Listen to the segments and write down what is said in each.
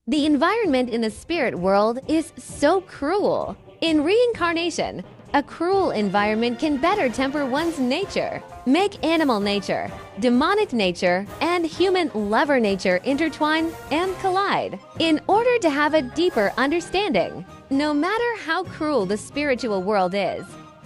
The environment in the spirit world is so cruel. In reincarnation, a cruel environment can better temper one's nature, make animal nature, demonic nature, and human lover nature intertwine and collide in order to have a deeper understanding. No matter how cruel the spiritual world is,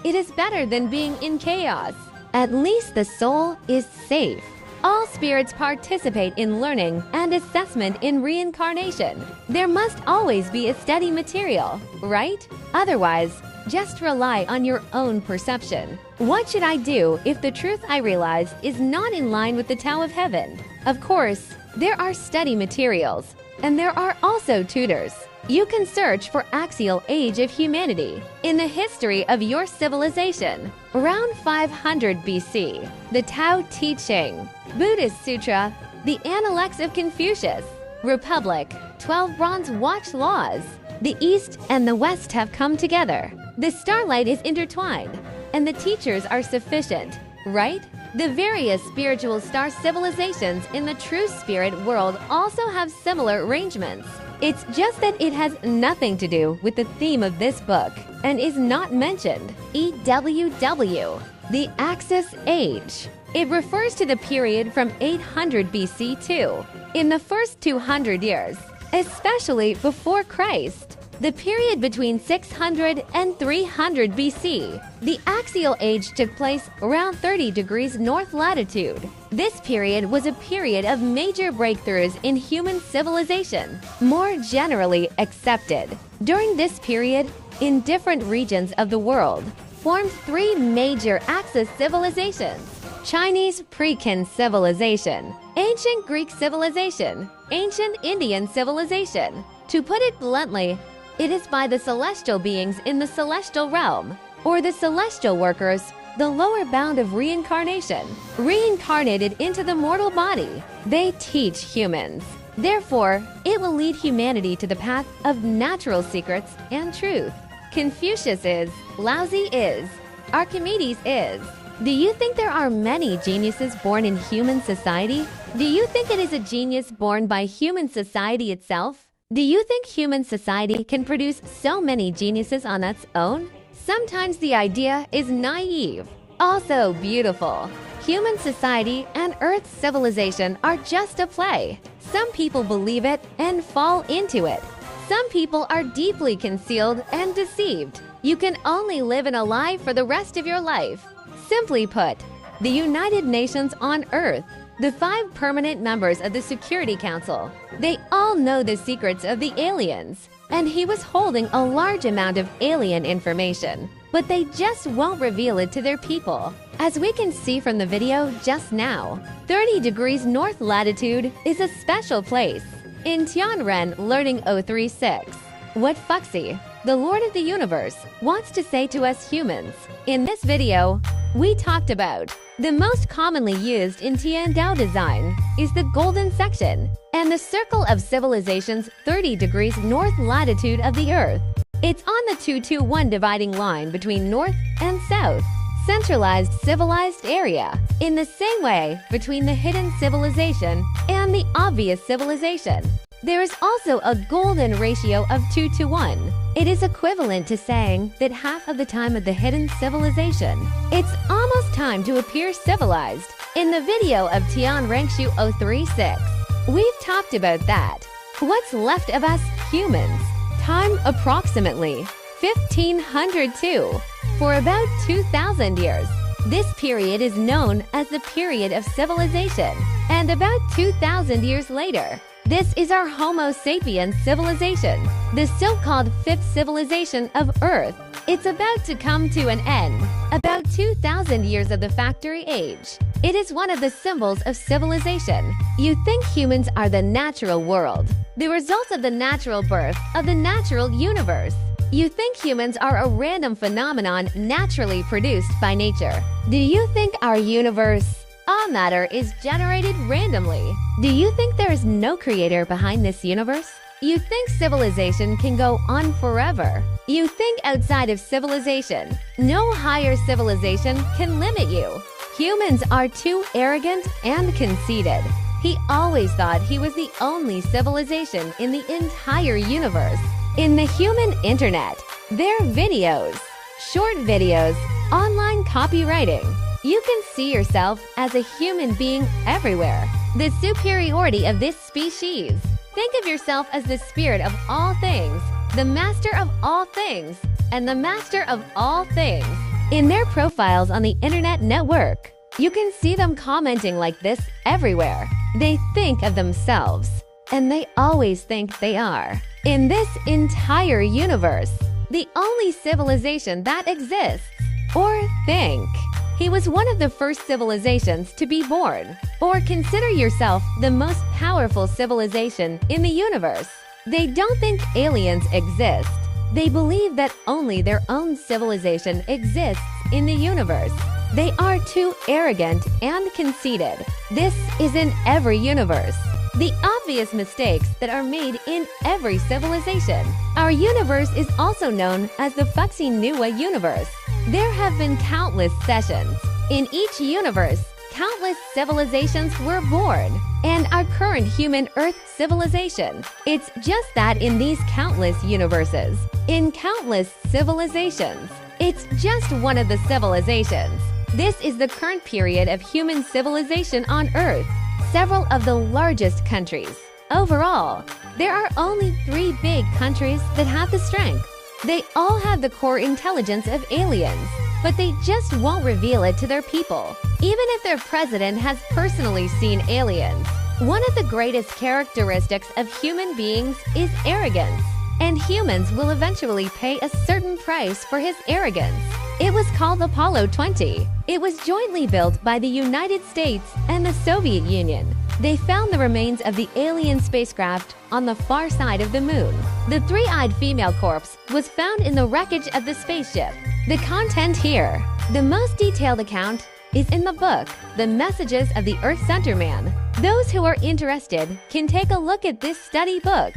it is better than being in chaos. At least the soul is safe. All spirits participate in learning and assessment in reincarnation. There must always be a steady material, right? Otherwise, just rely on your own perception. What should I do if the truth I realize is not in line with the Tao of Heaven? Of course, there are study materials, and there are also tutors. You can search for axial age of humanity in the history of your civilization. Around 500 BC, the Tao Te Ching, Buddhist Sutra, the Analects of Confucius, Republic, 12 Bronze Watch Laws. The East and the West have come together. The starlight is intertwined, and the teachers are sufficient, right? The various spiritual star civilizations in the true spirit world also have similar arrangements. It's just that it has nothing to do with the theme of this book and is not mentioned. EWW, the Axis Age. It refers to the period from 800 BC to, in the first 200 years, especially before Christ, the period between 600 and 300 BC. The axial age took place around 30 degrees north latitude. This period was a period of major breakthroughs in human civilization, more generally accepted. During this period, in different regions of the world, formed three major Axis civilizations: Chinese Pre-Kin civilization, ancient Greek civilization, ancient Indian civilization. To put it bluntly, it is by the celestial beings in the celestial realm, or the celestial workers, the lower bound of reincarnation, reincarnated into the mortal body. They teach humans. Therefore, it will lead humanity to the path of natural secrets and truth. Confucius is, Laozi is, Archimedes is. Do you think there are many geniuses born in human society? Do you think it is a genius born by human society itself? Do you think human society can produce so many geniuses on its own? Sometimes the idea is naive, also beautiful. Human society and Earth's civilization are just a play. Some people believe it and fall into it. Some people are deeply concealed and deceived. You can only live in a lie for the rest of your life. Simply put, the United Nations on Earth, the 5 permanent members of the Security Council, they all know the secrets of the aliens. And he was holding a large amount of alien information, but they just won't reveal it to their people. As we can see from the video just now, 30 degrees north latitude is a special place. In Tianren Learning 036, what Fuxi, the Lord of the Universe, wants to say to us humans. In this video, we talked about the most commonly used in Tiandao design is the golden section and the circle of civilizations 30 degrees north latitude of the Earth. It's on the 221 dividing line between north and south, centralized civilized area, in the same way between the hidden civilization and the obvious civilization. There is also a golden ratio of 2:1. It is equivalent to saying that half of the time of the hidden civilization, it's almost time to appear civilized. In the video of Tian Rangshu 036, we've talked about that. What's left of us humans? Time approximately 1502. For about 2,000 years, this period is known as the period of civilization. And about 2,000 years later, this is our Homo sapiens civilization, the so-called 5th civilization of Earth. It's about to come to an end. About 2,000 years of the factory age. It is one of the symbols of civilization. You think humans are the natural world, the result of the natural birth of the natural universe. You think humans are a random phenomenon naturally produced by nature. Do you think our universe, all matter, is generated randomly? Do you think there is no creator behind this universe? You think civilization can go on forever. You think outside of civilization, no higher civilization can limit you. Humans are too arrogant and conceited. He always thought he was the only civilization in the entire universe. In the human internet, their videos, short videos, online copywriting, you can see yourself as a human being everywhere. The superiority of this species. Think of yourself as the spirit of all things, the master of all things, and the master of all things. In their profiles on the internet network, you can see them commenting like this everywhere. They think of themselves, and they always think they are. In this entire universe, the only civilization that exists, or think. He was one of the first civilizations to be born. Or consider yourself the most powerful civilization in the universe. They don't think aliens exist. They believe that only their own civilization exists in the universe. They are too arrogant and conceited. This is in every universe. The obvious mistakes that are made in every civilization. Our universe is also known as the Fuxi Nuwa universe. There have been countless sessions. In each universe, countless civilizations were born. And our current human Earth civilization, it's just that in these countless universes, in countless civilizations, it's just one of the civilizations. This is the current period of human civilization on Earth. Several of the largest countries. Overall, there are only 3 big countries that have the strength. They all have the core intelligence of aliens, but they just won't reveal it to their people, even if their president has personally seen aliens. One of the greatest characteristics of human beings is arrogance, and humans will eventually pay a certain price for his arrogance. It was called Apollo 20. It was jointly built by the United States and the Soviet Union. They found the remains of the alien spacecraft on the far side of the moon. The 3-eyed female corpse was found in the wreckage of the spaceship. The content here. The most detailed account is in the book, The Messages of the Earth Center Man. Those who are interested can take a look at this study book.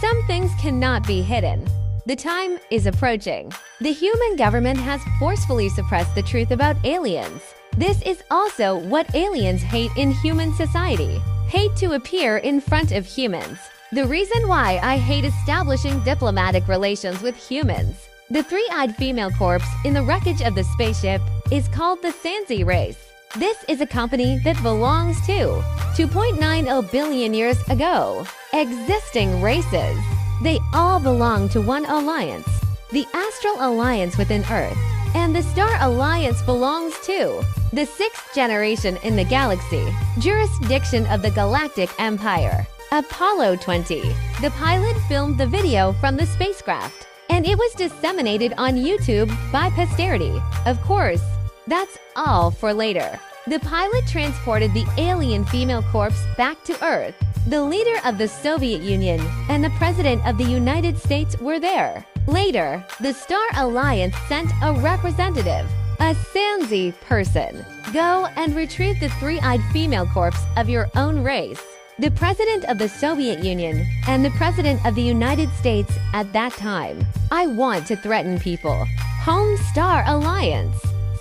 Some things cannot be hidden. The time is approaching. The human government has forcefully suppressed the truth about aliens. This is also what aliens hate in human society. Hate to appear in front of humans. The reason why I hate establishing diplomatic relations with humans. The 3-eyed female corpse in the wreckage of the spaceship is called the Sanzi race. This is a company that belongs to 2.90 billion years ago. Existing races. They all belong to one alliance, the Astral Alliance within Earth. And the Star Alliance belongs to the 6th generation in the galaxy, jurisdiction of the Galactic Empire. Apollo 20. The pilot filmed the video from the spacecraft, and it was disseminated on YouTube by posterity. Of course, that's all for later. The pilot transported the alien female corpse back to Earth. The leader of the Soviet Union and the President of the United States were there. Later, the Star Alliance sent a representative, a Sanzi person. Go and retrieve the 3-eyed female corpse of your own race. The President of the Soviet Union and the President of the United States at that time. I want to threaten people. Home Star Alliance,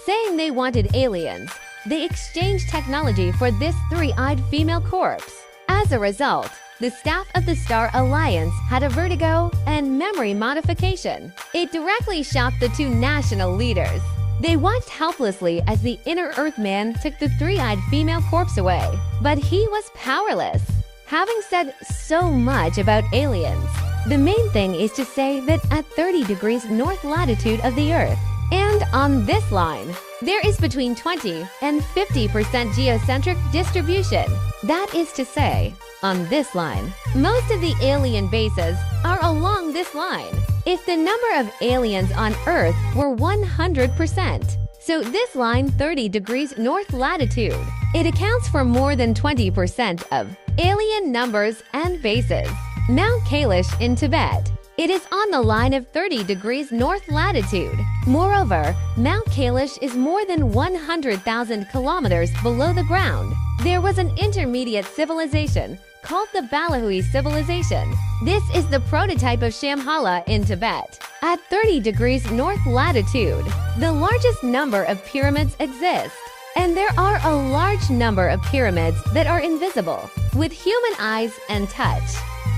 saying they wanted aliens. They exchanged technology for this 3-eyed female corpse. As a result, the staff of the Star Alliance had a vertigo and memory modification. It directly shocked the 2 national leaders. They watched helplessly as the inner Earthman took the 3-eyed female corpse away, but he was powerless. Having said so much about aliens, the main thing is to say that at 30 degrees north latitude of the Earth, and on this line, there is between 20 and 50% geocentric distribution. That is to say, on this line, most of the alien bases are along this line. If the number of aliens on Earth were 100%, so this line 30 degrees north latitude, it accounts for more than 20% of alien numbers and bases. Mount Kailash in Tibet. It is on the line of 30 degrees north latitude. Moreover, Mount Kailash is more than 100,000 kilometers below the ground. There was an intermediate civilization called the Balahui civilization. This is the prototype of Shambhala in Tibet. At 30 degrees north latitude, the largest number of pyramids exist. And there are a large number of pyramids that are invisible, with human eyes and touch.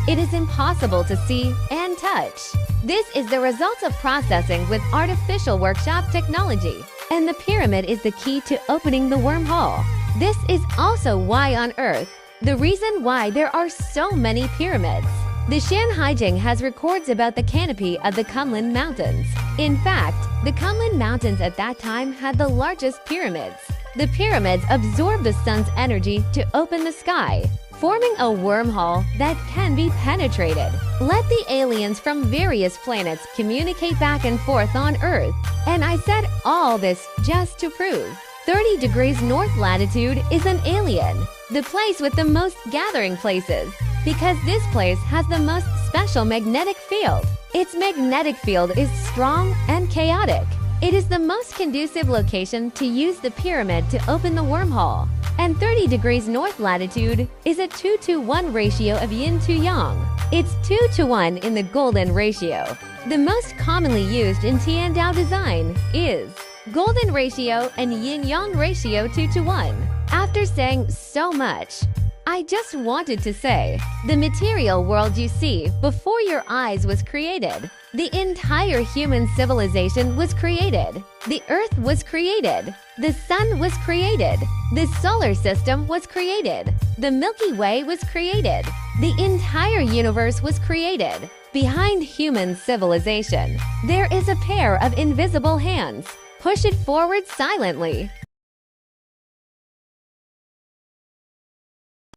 It is impossible to see and touch. This is the result of processing with artificial workshop technology, and the pyramid is the key to opening the wormhole. This is also why on Earth, the reason why there are so many pyramids. The Shanhaijing has records about the canopy of the Kunlun Mountains. In fact, the Kunlun Mountains at that time had the largest pyramids. The pyramids absorb the sun's energy to open the sky, forming a wormhole that can be penetrated. Let the aliens from various planets communicate back and forth on Earth. And I said all this just to prove 30 degrees north latitude is an alien, the place with the most gathering places, because this place has the most special magnetic field. Its magnetic field is strong and chaotic. It is the most conducive location to use the pyramid to open the wormhole. And 30 degrees north latitude is a 2-to-1 ratio of yin to yang. It's 2-to-1 in the golden ratio. The most commonly used in Tiandao design is golden ratio and yin-yang ratio 2-to-1. After saying so much, I just wanted to say, the material world you see before your eyes was created. The entire human civilization was created. The Earth was created. The Sun was created. The solar system was created. The Milky Way was created. The entire universe was created. Behind human civilization, there is a pair of invisible hands. Push it forward silently.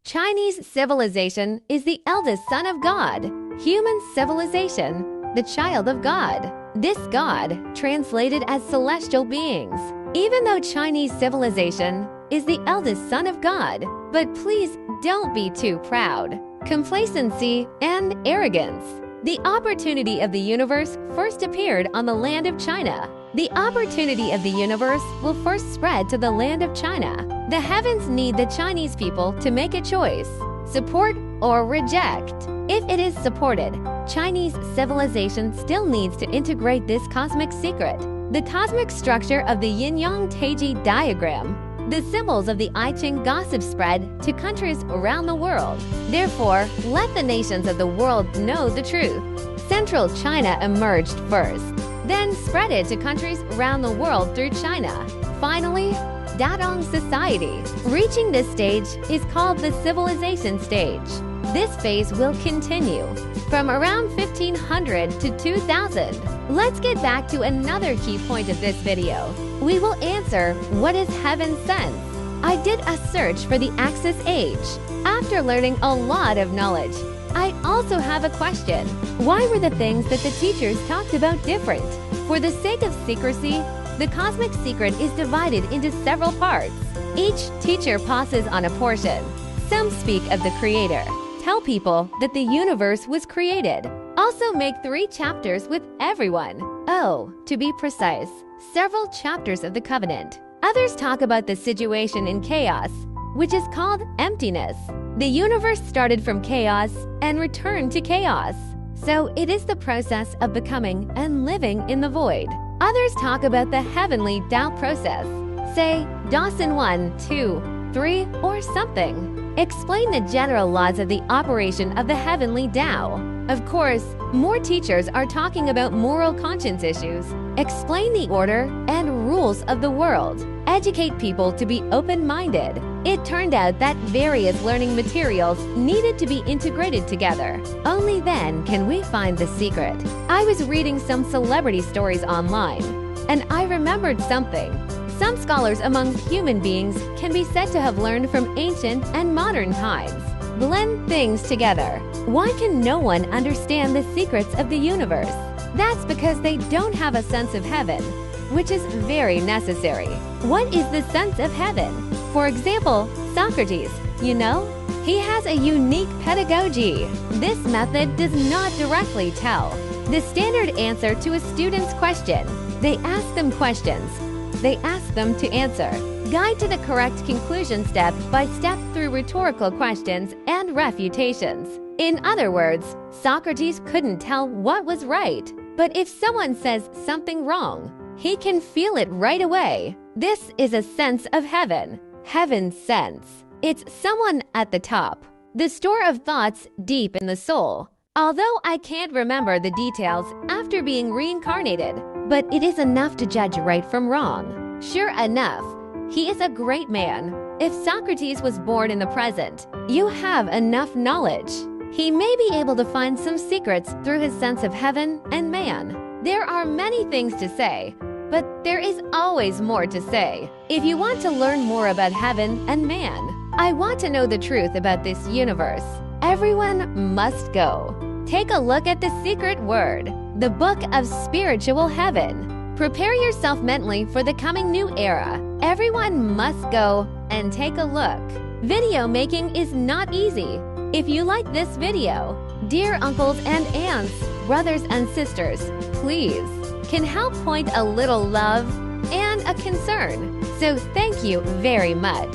Chinese civilization is the eldest son of God. Human civilization, the child of God. This God, translated as celestial beings. Even though Chinese civilization is the eldest son of God, but please don't be too proud. Complacency and arrogance. The opportunity of the universe first appeared on the land of China. The opportunity of the universe will first spread to the land of China. The heavens need the Chinese people to make a choice, support or reject. If it is supported, Chinese civilization still needs to integrate this cosmic secret. The cosmic structure of the yin-yang Taiji diagram. The symbols of the I Ching gossip spread to countries around the world. Therefore, let the nations of the world know the truth. Central China emerged first, then spread it to countries around the world through China. Finally, Dadong society. Reaching this stage is called the civilization stage. This phase will continue from around 1500 to 2000. Let's get back to another key point of this video. We will answer what is heaven sense. I did a search for the Axis age. After learning a lot of knowledge, I also have a question. Why were the things that the teachers talked about different? For the sake of secrecy, the cosmic secret is divided into several parts. Each teacher passes on a portion. Some speak of the Creator. Tell people that the universe was created. Also make 3 chapters with everyone. Oh, to be precise, several chapters of the covenant. Others talk about the situation in chaos, which is called emptiness. The universe started from chaos and returned to chaos. So it is the process of becoming and living in the void. Others talk about the heavenly Tao process. Say Dawson 1, 2, 3, or something. Explain the general laws of the operation of the heavenly Tao. Of course, more teachers are talking about moral conscience issues. Explain the order and rules of the world. Educate people to be open-minded. It turned out that various learning materials needed to be integrated together. Only then can we find the secret. I was reading some celebrity stories online, and I remembered something. Some scholars among human beings can be said to have learned from ancient and modern times. Blend things together. Why can no one understand the secrets of the universe? That's because they don't have a sense of heaven, which is very necessary. What is the sense of heaven? For example, Socrates, he has a unique pedagogy. This method does not directly tell the standard answer to a student's question. They ask them questions. They ask them to answer. Guide to the correct conclusion step by step through rhetorical questions and refutations. In other words, Socrates couldn't tell what was right. But if someone says something wrong, he can feel it right away. This is a sense of heaven. Heaven's sense. It's someone at the top. The store of thoughts deep in the soul. Although I can't remember the details after being reincarnated, but it is enough to judge right from wrong. Sure enough, he is a great man. If Socrates was born in the present, you have enough knowledge. He may be able to find some secrets through his sense of heaven and man. There are many things to say, but there is always more to say. If you want to learn more about heaven and man, I want to know the truth about this universe. Everyone must go. Take a look at the secret word, the book of spiritual heaven. Prepare yourself mentally for the coming new era. Everyone must go and take a look. Video making is not easy. If you like this video, dear uncles and aunts, brothers and sisters, please, can help point a little love and a concern. So thank you very much.